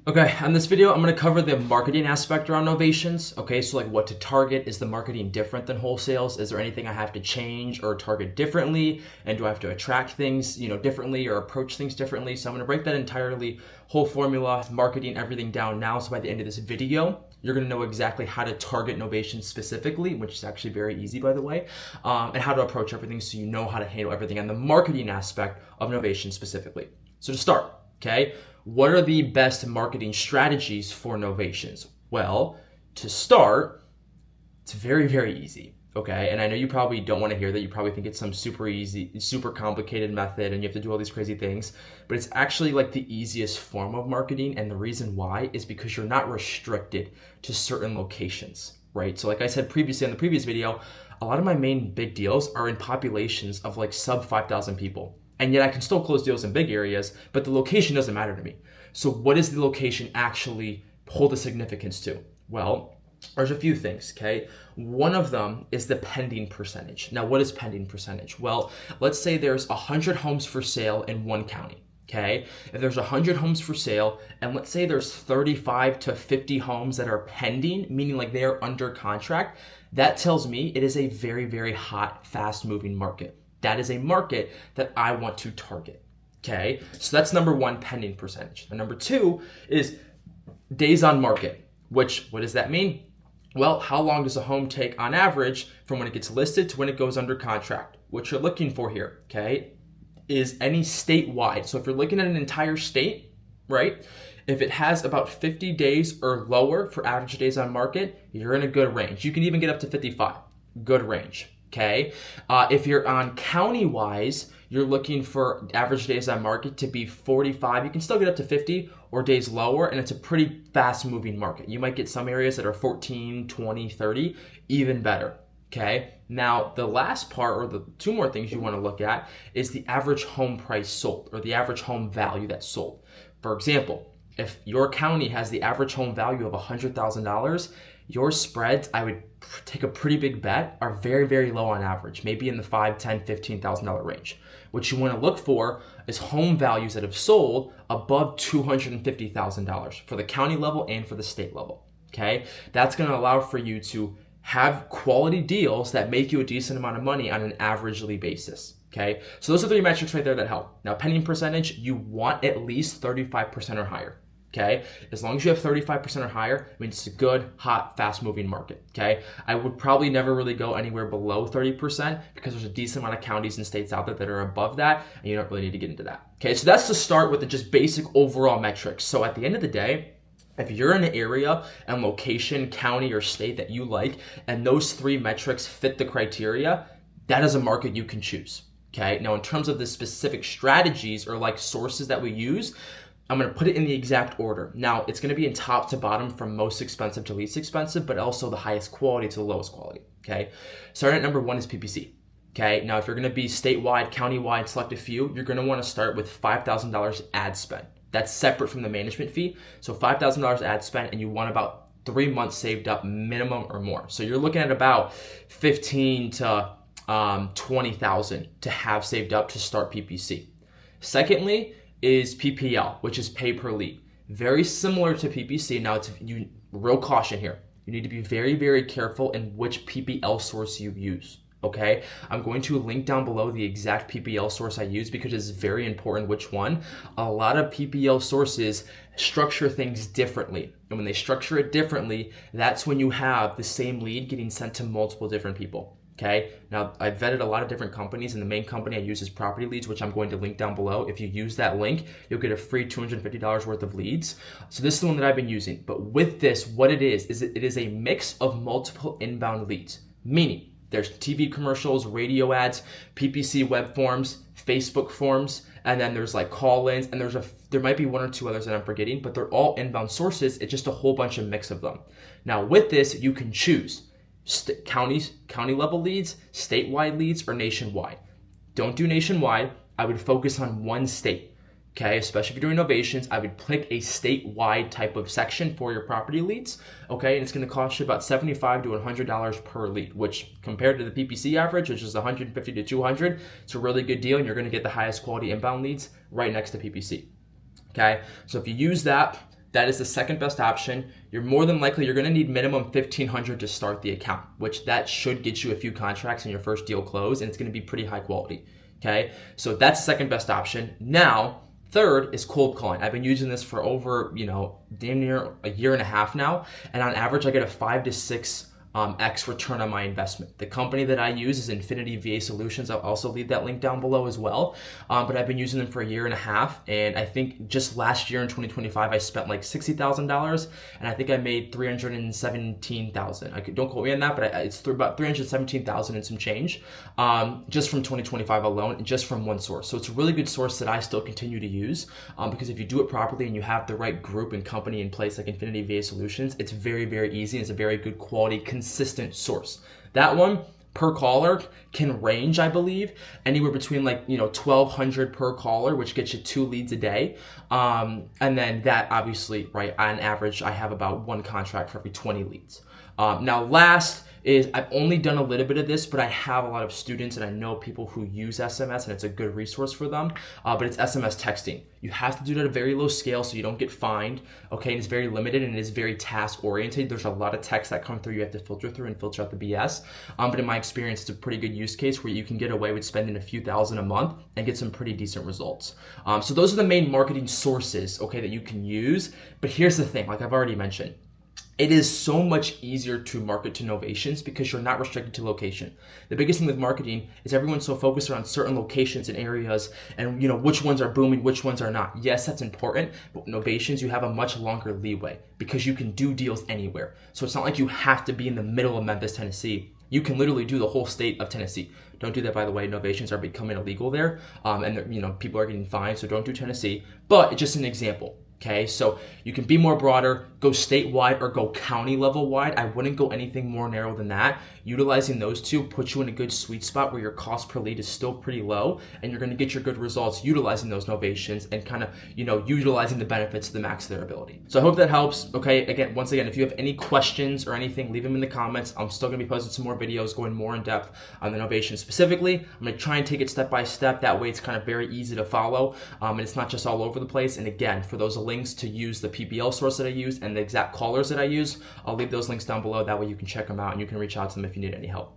Okay, on this video, I'm going to cover the marketing aspect around Novations. Okay, so like what to target. Is the marketing different than wholesales? Is there anything I have to change or target differently? And do I have to attract things, differently or approach things differently? So I'm going to break that entirely, whole formula, marketing, everything down now. So by the end of this video, you're going to know exactly how to target Novations specifically, which is actually very easy, by the way, and how to approach everything so you know how to handle everything on the marketing aspect of Novations specifically. So to start, okay, what are the best marketing strategies for Novations? Well, to start, it's very, very easy. Okay, and I know you probably don't want to hear that. You probably think it's some super easy, super complicated method and you have to do all these crazy things, but it's actually like the easiest form of marketing. And the reason why is because you're not restricted to certain locations, right? So like I said previously on the previous video, a lot of my main big deals are in populations of like sub 5,000 people. And yet I can still close deals in big areas, but the location doesn't matter to me. So what does the location actually hold a significance to? Well, there's a few things, okay? One of them is the pending percentage. Now, what is pending percentage? Well, let's say there's 100 homes for sale in one county, okay? If there's 100 homes for sale, and let's say there's 35 to 50 homes that are pending, meaning like they are under contract, that tells me it is a very, very hot, fast-moving market. That is a market that I want to target, okay? So that's number one, pending percentage. And number two is days on market, what does that mean? Well, how long does a home take on average from when it gets listed to when it goes under contract? What you're looking for here, okay, is any statewide. So if you're looking at an entire state, right, if it has about 50 days or lower for average days on market, you're in a good range. You can even get up to 55, good range. Okay, if you're on county-wise, you're looking for average days on market to be 45. You can still get up to 50 or days lower, and it's a pretty fast-moving market. You might get some areas that are 14, 20, 30, even better. Okay, now the last part, or the two more things you want to look at, is the average home price sold, or the average home value that's sold. For example, if your county has the average home value of $100,000, your spreads, I would take a pretty big bet, are very, very low on average, maybe in the $5,000, $10,000, $15,000 range. What you want to look for is home values that have sold above $250,000 for the county level and for the state level, okay? That's going to allow for you to have quality deals that make you a decent amount of money on an averagely basis, okay? So those are three metrics right there that help. Now, pending percentage, you want at least 35% or higher. Okay, as long as you have 35% or higher, I mean, it's a good, hot, fast-moving market. Okay, I would probably never really go anywhere below 30% because there's a decent amount of counties and states out there that are above that, and you don't really need to get into that. Okay, so that's to start with the just basic overall metrics. So at the end of the day, if you're in an area and location, county, or state that you like, and those three metrics fit the criteria, that is a market you can choose. Okay, now in terms of the specific strategies or like sources that we use, I'm going to put it in the exact order. Now, it's going to be in top to bottom from most expensive to least expensive, but also the highest quality to the lowest quality, okay? Starting at number one is PPC, okay? Now, if you're going to be statewide, countywide, select a few, you're going to want to start with $5,000 ad spend. That's separate from the management fee. So $5,000 ad spend, and you want about 3 months saved up minimum or more. So you're looking at about 15 to 20,000 to have saved up to start PPC. Secondly, is PPL, which is pay per lead. Very similar to PPC. Now, real caution here. You need to be very, very careful in which PPL source you use, okay? I'm going to link down below the exact PPL source I use because it's very important which one. A lot of PPL sources structure things differently. And when they structure it differently, that's when you have the same lead getting sent to multiple different people. Okay, now I've vetted a lot of different companies, and the main company I use is Property Leads, which I'm going to link down below. If you use that link, you'll get a free $250 worth of leads. So this is the one that I've been using. But with this, what it is it is a mix of multiple inbound leads, meaning there's TV commercials, radio ads, PPC web forms, Facebook forms, and then there's like call-ins, and there might be one or two others that I'm forgetting, but they're all inbound sources. It's just a whole bunch of mix of them. Now with this, you can choose county level leads, statewide leads, or nationwide. Don't do nationwide. I would focus on one state. Okay, especially if you're doing Novations, I would pick a statewide type of section for your property leads. Okay, and it's going to cost you about $75 to $100 per lead, which compared to the PPC average, which is $150 to $200, it's a really good deal, and you're going to get the highest quality inbound leads right next to PPC. Okay, so if you use that, That is the second best option. You're more than likely, you're gonna need minimum $1,500 to start the account, which that should get you a few contracts in your first deal close, and it's gonna be pretty high quality, okay? So that's the second best option. Now, third is cold calling. I've been using this for over, damn near a year and a half now, and on average, I get a 5 to 6 X return on my investment. The company that I use is Infinity VA Solutions. I'll also leave that link down below as well. But I've been using them for a year and a half, and I think just last year in 2025, I spent like $60,000, and I think I made $317,000. Don't quote me on that, but it's about $317,000 and some change, just from 2025 alone, just from one source. So it's a really good source that I still continue to use, because if you do it properly and you have the right group and company in place like Infinity VA Solutions, it's very, very easy. It's a very good quality, consistent source. That one per caller can range, I believe, anywhere between like 1,200 per caller, which gets you 2 leads a day, and then that obviously, right, on average I have about 1 contract for every 20 leads. Now last is, I've only done a little bit of this, but I have a lot of students and I know people who use SMS, and it's a good resource for them, but it's SMS texting. You have to do it at a very low scale so you don't get fined, okay? And it's very limited and it is very task oriented. There's a lot of texts that come through you have to filter through and filter out the BS, but in my experience, it's a pretty good use case where you can get away with spending a few thousand a month and get some pretty decent results. So those are the main marketing sources, okay, that you can use. But here's the thing, like I've already mentioned, it is so much easier to market to Novations because you're not restricted to location. The biggest thing with marketing is everyone's so focused around certain locations and areas and which ones are booming, which ones are not. Yes, that's important, but with Novations, you have a much longer leeway because you can do deals anywhere. So it's not like you have to be in the middle of Memphis, Tennessee. You can literally do the whole state of Tennessee. Don't do that, by the way. Novations are becoming illegal there, and people are getting fined, so don't do Tennessee. But it's just an example. Okay, so you can be more broader, go statewide or go county level wide. I wouldn't go anything more narrow than that. Utilizing those two puts you in a good sweet spot where your cost per lead is still pretty low and you're gonna get your good results utilizing those Novations and kind of, utilizing the benefits to the max of their ability. So I hope that helps. Okay, once again, if you have any questions or anything, leave them in the comments. I'm still gonna be posting some more videos going more in depth on the Novation specifically. I'm gonna try and take it step by step. That way it's kind of very easy to follow, and it's not just all over the place. And again, for those links to use the PPL source that I use and the exact callers that I use, I'll leave those links down below. That way you can check them out and you can reach out to them if you need any help.